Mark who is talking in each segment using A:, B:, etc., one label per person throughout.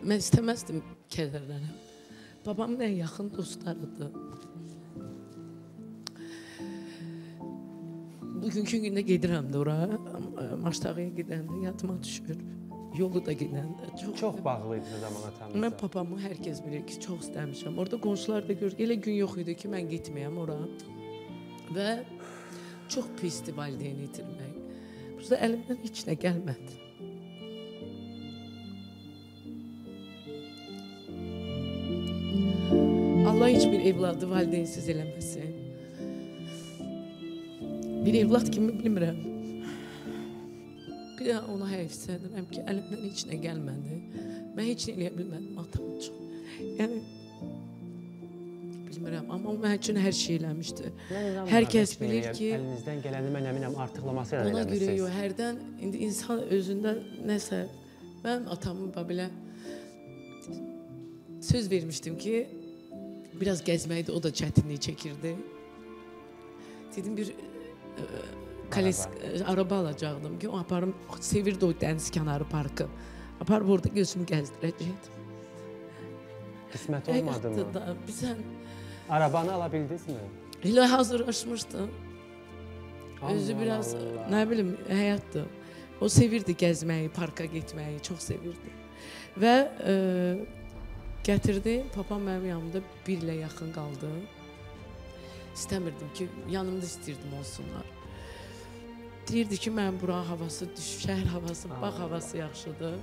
A: Mən istəməzdim kədərlənəm. Babamın ən yaxın dostlarıdır. Bugünkü gündə gedirəm də ora, Maçtağıya gedəndə yadıma düşür. Yolu da gedəndə.
B: Çox bağlıydı o zaman atanızla.
A: Mən papamı hər kəs bilir ki, çox istəmişəm. Orada qonşular da görür, elə gün yox idi ki, mən getməyəm ora. Və çox pisdir valideyni itirmək. Burada əlimdən heç nə gəlmədi. Allah heç bir evladı valideynsiz eləməsin. Bir evlad kimi bilmirəm. Bir də ona həvəslənirəm ki, əlimdən heç nə gəlmədi. Mən heç nə eləyə bilmədim atam üçün. Yəni, bilmirəm, amma o mən üçün hər şey eləmişdi. Hər kəs bilir ki...
B: Əlinizdən gələni mən əminəm artıqlaması ilə
A: ona
B: eləmişsiniz.
A: görə yox, hərdən, indi insan özündə nəsə... Mən atamın belə söz vermişdim ki, biraz gəzməkdə o da çətinlik çəkirdi. Dedim, bir araba alacaqdım ki, o aparım, sevirdi o dəniz kənarı parkı. Aparıb orada gözümü gəzdirəcəkdim.
B: Qismət olmadı mı?
A: Bizən...
B: Arabanı ala bildinizmi?
A: Elə hazırlaşmışdım. Özü biraz, nə bilim, həyatdır. O sevirdi gəzməyi, parka getməyi, çox sevirdi. Və gətirdi, papam mənim yanımda bir ilə yaxın qaldı. İstəmirdim ki, yanımda istəyirdim olsunlar. Deyirdi ki, mən bura havası düşür, şəhər havası, bağ havası yaxşıdır.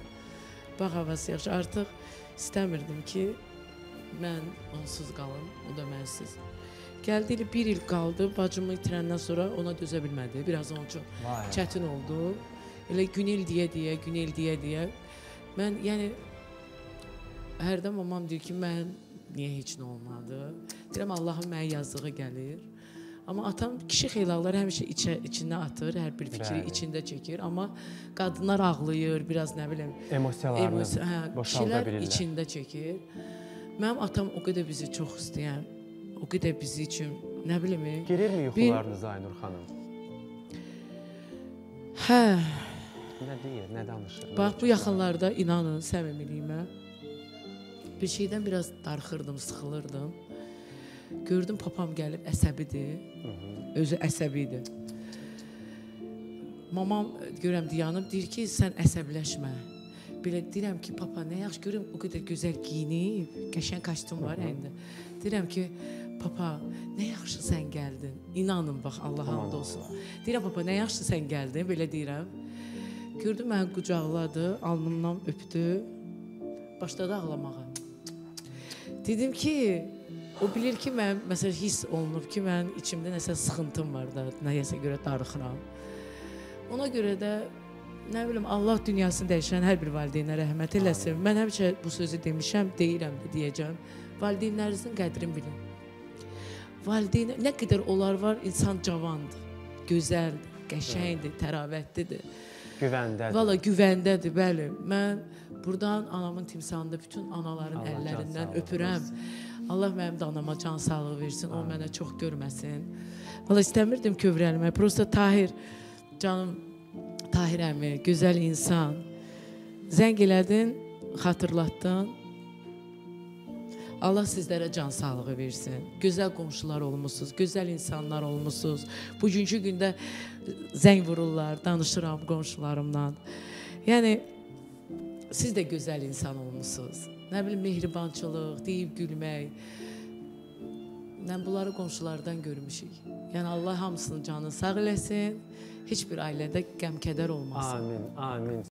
A: Bağ havası yaxşı. Artıq istəmirdim ki, mən onsuz qalım, o da mənsiz. Gəldi, bir il qaldı, bacımı itirəndən sonra ona dözə bilmədi. Biraz onun üçün çətin oldu. Elə gün il deyə. Mən, yəni, hərdən mamam deyir ki, mən niyə heç nə olmadı? Deyirəm, Allahın mənə yazdığı gəlir. Amma atam kişi xeylallar həmişə içində atır, hər bir fikri içində çəkir. Amma qadınlar ağlayır, biraz nə bilim...
B: Emosiyalarını boşalda bilirlər.
A: Kişilər içində çəkir. Mənim atam o qədər bizi çox istəyən, o qədər bizi üçün, nə bilim...
B: Girirmi yuxularınıza Aynur xanım?
A: Hə.
B: Nə deyir, nə danışır?
A: Bax, bu yaxınlarda inanın səmimiliyimə. Bir şeydən biraz darxırdım, sıxılırdım. Gördüm, papam gəlib, əsəbidir. Özü əsəbidir. Mamam, görəm, dayanıb, deyir ki, sən əsəbləşmə. Belə deyirəm ki, papa, nə yaxşı görüm, o qədər gözəl giyinib, qəşən kostyum var əlində. Deyirəm ki, papa, nə yaxşı sən gəldin. İnanın, bax, Allah hamd olsun. Deyirəm, papa, nə yaxşı sən gəldin, belə deyirəm. Gördüm, məni qucaqladı, alnımdan öpdü. Başladı ağlamağa. Dedim ki, o bilir ki, mən, məsələn, hiss olunub ki, mən içimdə nəsə sıxıntım var da, nəyəsə görə darıxıram. Ona görə də, nə bilim, Allah dünyasını dəyişən hər bir valideynə rəhmət eləsin. Mən həmişə bu sözü demişəm, deyirəm də, deyəcəm. Valideynlərinizin qədrini bilin. Valideyn, nə qədər onlar var, insan cavandır, gözəldir, qəşəngdir, təravətlidir.
B: Güvəndədir.
A: Valla, güvəndədir, bəli. Mən buradan anamın timsalında bütün anaların əllərindən öpürəm. Allah mənim də anama can sağlığı versin, o mənə çox görməsin. Valla, istəmirdim kövrəlmək. Prosta Tahir, canım Tahir əmi, gözəl insan. Zəng elədin, xatırlatdın. Allah sizlərə can sağlığı versin. Gözəl qonşular olmuşsunuz, gözəl insanlar olmuşsunuz. Bugünkü gündə zəng vururlar, danışıram qonşularımla. Yəni, siz də gözəl insan olmuşsunuz. Nə bilim, mehribançılıq, deyib gülmək. Bunları qonşulardan görmüşük. Yəni, Allah hamısının canını sağ eləsin, heç bir ailədə qəm-kədər olmasın.
B: Amin, amin.